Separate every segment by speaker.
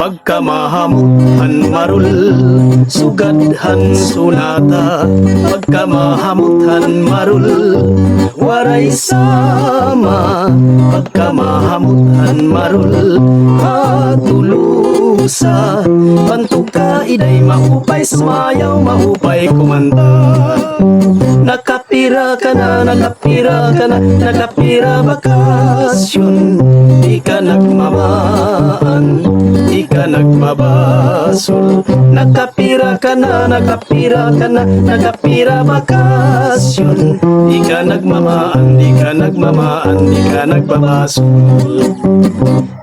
Speaker 1: Pagkamahamutan marul, sugadhan sunata. Pagkamahamutan marul, waray sama. Pagkamahamutan marul, matulusa. Bantog ka iday mahupay, sumayaw mahupay kumanta. Nakapira ka na, nakapira ka na, nakapira bakasyon. Di ka nagmamaan, di ka nagbabasol. Nakapira ka na, nakapira ka na, nakapira bakasyon. Di ka nagmamaan, di ka nagmamaan, di ka nagbabasol.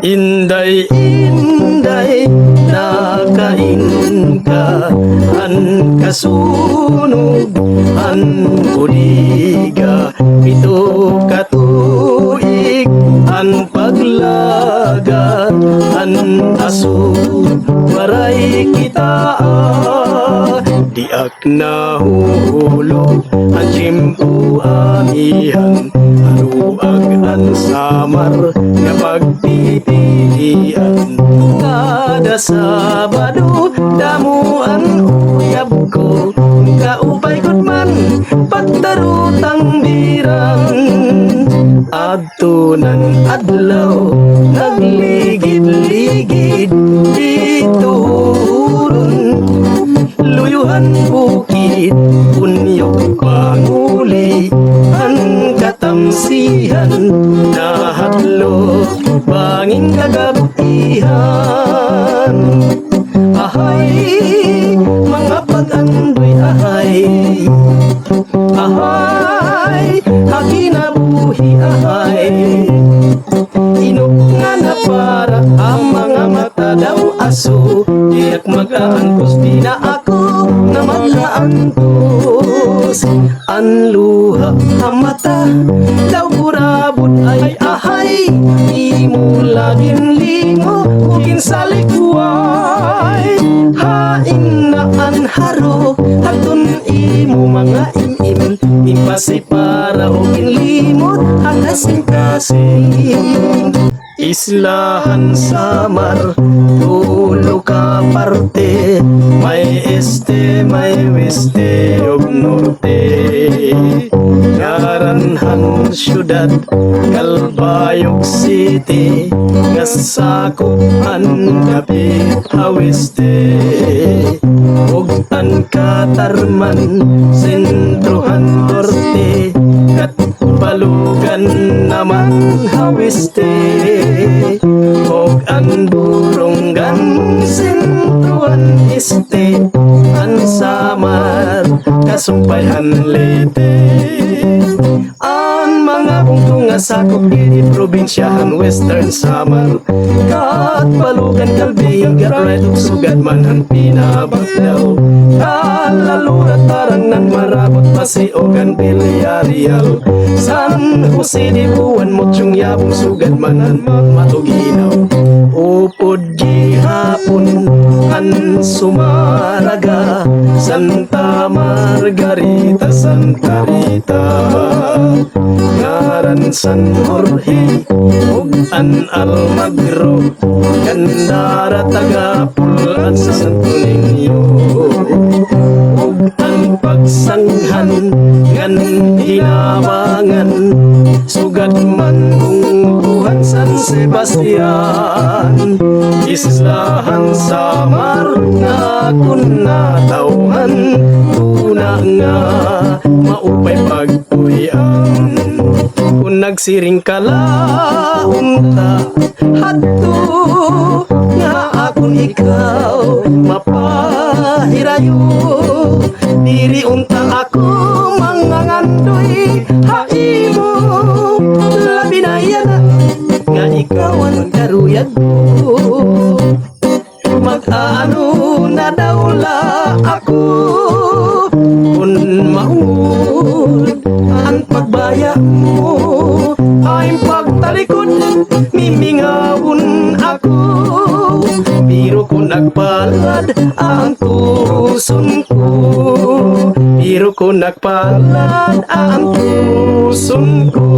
Speaker 1: Inday, inday, nakain ka, an kasunog, an kuliga. Pito katuig, an paglaga, an aso, waray kita. Diak na hulog, ang jimpo amihan, aluag ang samar, na pagpipilian. Kada Sabado, damuan uyab ko, kaupay kot man, pagdarutang birang. Adtunan adlaw, nagligid-ligid, dituron. Luyuhan bukid, punyok panguli, ang katamsihan, nahatlog, banging kagabihan. Ahay, mga pag-andoy, ahay, ahay, hakinabuhi, ahay. Inok nga na para ang mga mata daw aso, diyak mag-aangkos, di na ako na mag-aantos. Ang luha ang mata daw burabot ay ahay, di mo laging lingo, ugin sa likuay. Hain na ang haro, hatun imo mga imim, impasi para ugin limot, ang kasing-kasing. Islahan samar, tulo ka parte, may este, may weste, ug norte. Ngaranhan syudad, Calbayog City, kasakupan kapit haweste. Ug an Katarman, sentrohan norte, kat balugan naman hawiste. Og ang burunggan, sentrohan este, ang samar, kasumpayan lete. Ang mga bungtong nga sakop diri probinsyahan Western Samar, kat balugan kalbing garayt ug sugad man ang pinabagdaw. Kalalurat tarang nang marabot pasiogan Villarreal, San Jose de Buwan motyong yabong sugad man ang matuginaw. Upod gihapon an Sumaraga, Santa Margarita, Santa Rita. Ngaran San Jorge, ug an Almagro, Gandara, Tagapulan, Santo Niño. Ug ang pagsanghan ngan hinabangan, sugad man bungkuhan San Sebastian. Islahan Samar nga kun natawhan, tuna nga maupay pagpuyan. Kung nagsiring kalaunta, hadto nga akon ikaw mapahirayo. Diri unta ako mangangandoy, haimo labi na yan nga ikaw ang karuyag ko. Mag-ano na daw la ako, kung maunod ang pagbaya mo, ay pagtalikod mimingawon ako. Biro ko nagpalad ang puson ko, biro ko nagpalad ang puson ko.